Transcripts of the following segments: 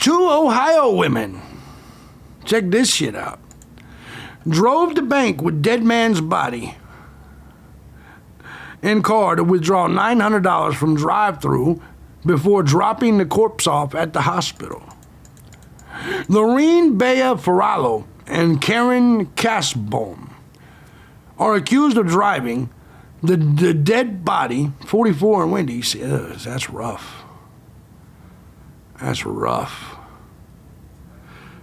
Two Ohio women, check this shit out, drove to bank with dead man's body in car to withdraw $900 from drive-thru before dropping the corpse off at the hospital. Lorene Bea Ferrallo and Karen Kasbaum are accused of driving the dead body, 44 and windy. That's rough. That's rough.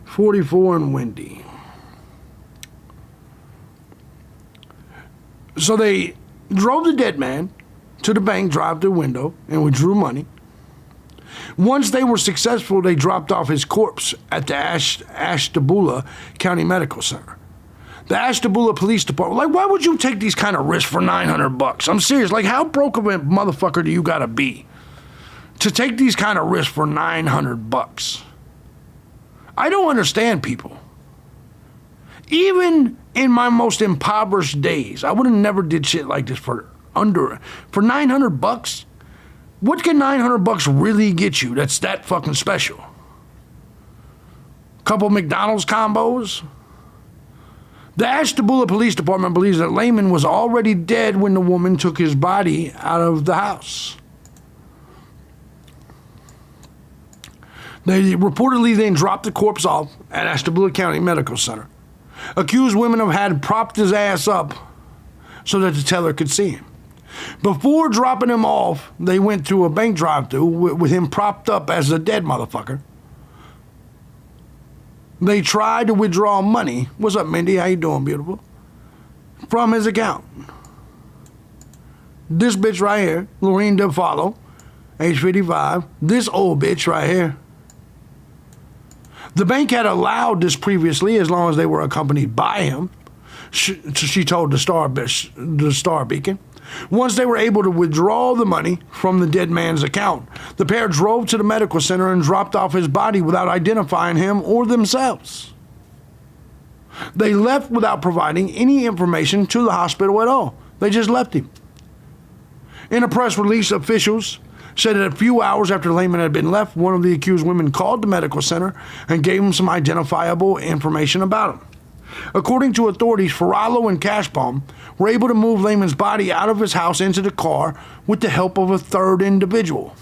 44 and windy. So they drove the dead man to the bank drive-thru window and withdrew money. Once they were successful, they dropped off his corpse at the Ashtabula County Medical Center. The Ashtabula Police Department, like, why would you take these kind of risks for $900? I'm serious. Like, how broke of a motherfucker do you gotta be to take these kind of risks for $900? I don't understand people. Even in my most impoverished days, I would have never did shit like this for $900. What can $900 really get you that's that fucking special? Couple McDonald's combos? The Ashtabula Police Department believes that Lehman was already dead when the woman took his body out of the house. They reportedly then dropped the corpse off at Ashtabula County Medical Center. Accused women have had propped his ass up so that the teller could see him. Before dropping him off, they went to a bank drive-thru with him propped up as a dead motherfucker. They tried to withdraw money. What's up, Mindy? How you doing, beautiful? From his account. This bitch right here, Lorene DeFallo, age 55. This old bitch right here. The bank had allowed this previously as long as they were accompanied by him, she told the Star Beacon. Once they were able to withdraw the money from the dead man's account, the pair drove to the medical center and dropped off his body without identifying him or themselves. They left without providing any information to the hospital at all. They just left him. In a press release, officials said that a few hours after Lehman had been left, one of the accused women called the medical center and gave him some identifiable information about him. According to authorities, Ferrallo and Kasbaum were able to move Lehman's body out of his house into the car with the help of a third individual.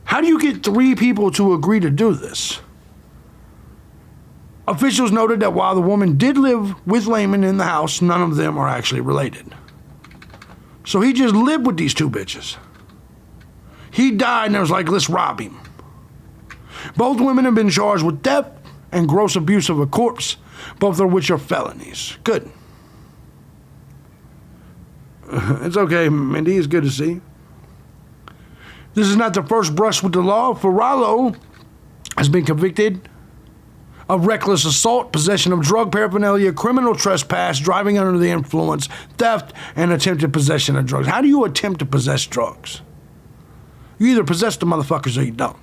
How do you get three people to agree to do this? Officials noted that while the woman did live with Lehman in the house, none of them are actually related. So he just lived with these two bitches. He died and it was like, let's rob him. Both women have been charged with theft and gross abuse of a corpse, both of which are felonies. Good. It's okay, Mindy. It's good to see you. This is not the first brush with the law. Ferrallo has been convicted of reckless assault, possession of drug paraphernalia, criminal trespass, driving under the influence, theft, and attempted possession of drugs. How do you attempt to possess drugs? You either possess the motherfuckers or you don't.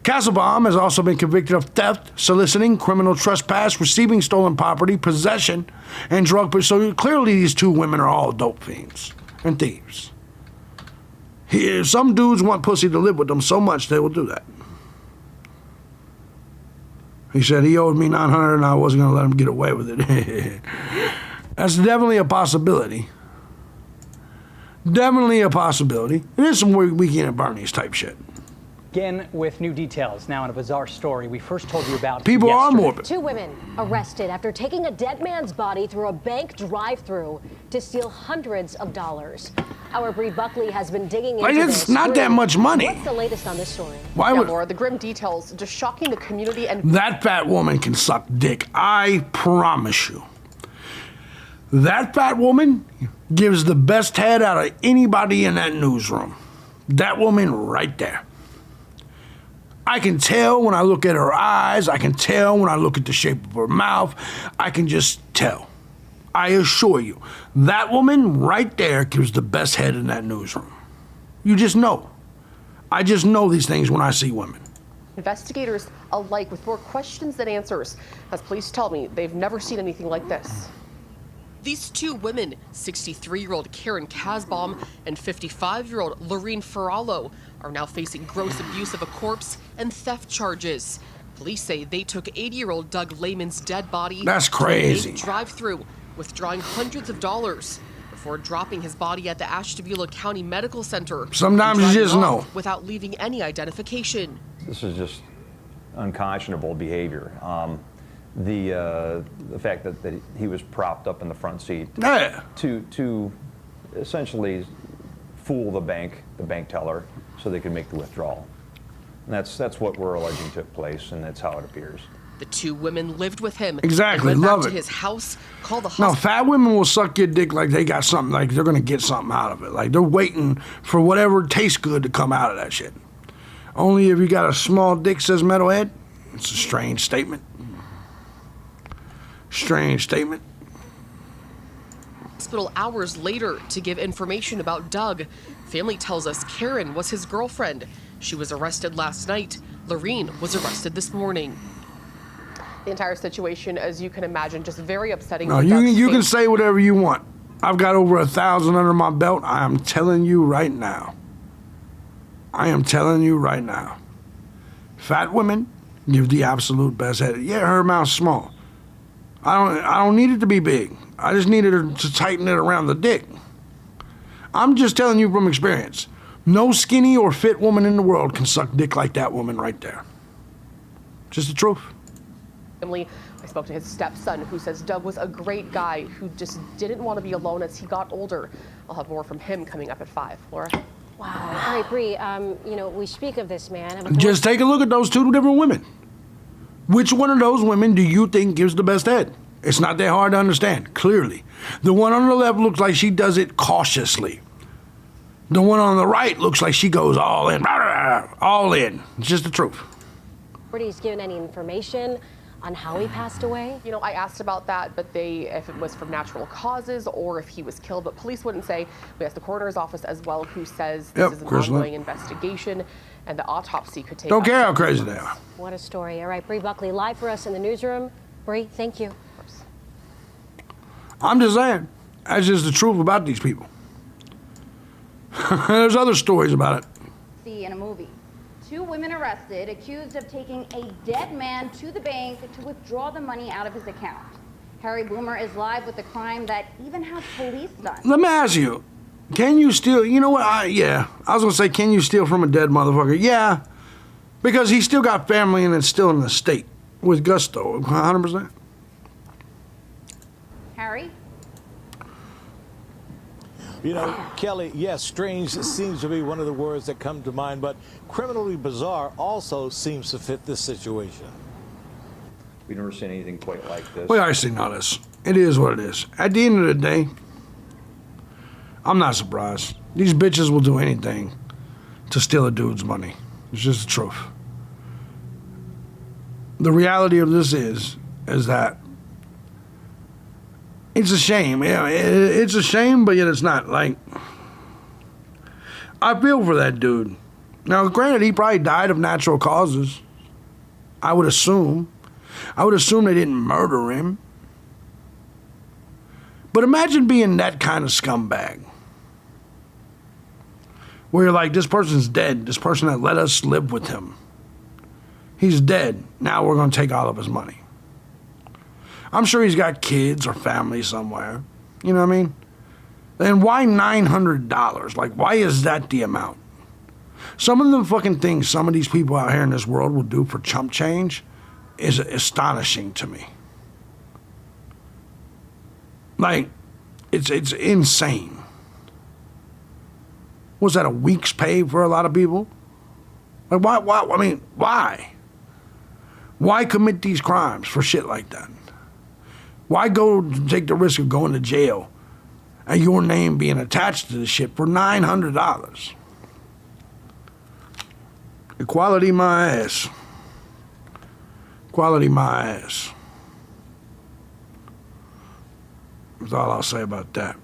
Kasbaum has also been convicted of theft, soliciting, criminal trespass, receiving stolen property, possession, and drug possession. So clearly these two women are all dope fiends and thieves. Some dudes want pussy to live with them so much they will do that. He said he owed me $900 and I wasn't going to let him get away with it. That's definitely a possibility. Definitely a possibility. It is some Weekend at Bernie's type shit. Again with new details. Now in a bizarre story we first told you about people yesterday. Are morbid. Two women arrested after taking a dead man's body through a bank drive-thru to steal hundreds of dollars. Our Bree Buckley has been digging into this. It's not that much money. What's the latest on this story? Why would Laura, the grim details just shocking the community and that fat woman can suck dick. I promise you. That fat woman gives the best head out of anybody in that newsroom. That woman right there. I can tell when I look at her eyes. I can tell when I look at the shape of her mouth. I can just tell. I assure you, that woman right there gives the best head in that newsroom. You just know. I just know these things when I see women. investigators alike with more questions than answers, as police tell me they've never seen anything like this. These two women, 63-year-old Karen Kasbaum and 55-year-old Lorene Ferrallo, are now facing gross abuse of a corpse and theft charges. Police say they took 80-year-old Doug Lehman's dead body That's crazy. to a drive-through, withdrawing hundreds of dollars before dropping his body at the Ashtabula County Medical Center. Sometimes you just know. Without leaving any identification. This is just unconscionable behavior. The fact that he was propped up in the front seat to essentially fool the bank teller so they could make the withdrawal. And that's what we're alleging took place, and that's how it appears. The two women lived with him. Exactly, and went love back it. to his house, called the hospital. No, fat women will suck your dick like they got something, like they're gonna get something out of it. Like they're waiting for whatever tastes good to come out of that shit. Only if you got a small dick, says Metalhead. It's a strange statement. Strange statement. Hospital hours later to give information about Doug. Family tells us Karen was his girlfriend. She was arrested last night. Lorene was arrested this morning. The entire situation, as you can imagine, just very upsetting. No, you can say whatever you want. I've got over 1,000 under my belt. I am telling you right now. I am telling you right now. Fat women give the absolute best head. Yeah, her mouth's small. I don't need it to be big. I just needed her to tighten it around the dick. I'm just telling you from experience. No skinny or fit woman in the world can suck dick like that woman right there. Just the truth. Family, I spoke to his stepson, who says Doug was a great guy who just didn't want to be alone as he got older. I'll have more from him coming up at 5. Laura? Wow. All right, Bree, we speak of this man. Just take a look at those two different women. Which one of those women do you think gives the best head? It's not that hard to understand, clearly. The one on the left looks like she does it cautiously. The one on the right looks like she goes all in, all in. It's just the truth. He's given any information on how he passed away? You know, I asked about that, but if it was from natural causes or if he was killed, but police wouldn't say. We asked the coroner's office as well, who says this is an ongoing investigation and the autopsy could take. Don't care how crazy they are. What a story. All right, Bree Buckley, live for us in the newsroom. Bree, thank you. I'm just saying, that's just the truth about these people. There's other stories about it. See in a movie. 2 women arrested, accused of taking a dead man to the bank to withdraw the money out of his account. Harry Boomer is live with the crime that even has police done. Let me ask you, can you steal, you know what, I was gonna say, can you steal from a dead motherfucker? Yeah, because he's still got family and it's still in the state with gusto, 100%. Harry? You know, Kelly, yes, strange seems to be one of the words that come to mind, but criminally bizarre also seems to fit this situation. We've never seen anything quite like this. We already seen all this. It is what it is. At the end of the day, I'm not surprised. These bitches will do anything to steal a dude's money. It's just the truth. The reality of this is that it's a shame. Yeah, it's a shame, but yet it's not. Like, I feel for that dude. Now, granted, he probably died of natural causes. I would assume. I would assume they didn't murder him. But imagine being that kind of scumbag. Where you're like, this person's dead. This person that let us live with him. He's dead. Now we're going to take all of his money. I'm sure he's got kids or family somewhere. You know what I mean? Then why $900? Like, why is that the amount? Some of the fucking things some of these people out here in this world will do for chump change is astonishing to me. Like, it's insane. Was that a week's pay for a lot of people? Like, why? I mean, why? Why commit these crimes for shit like that? Why go take the risk of going to jail and your name being attached to the shit for $900? Equality my ass. Equality my ass. That's all I'll say about that.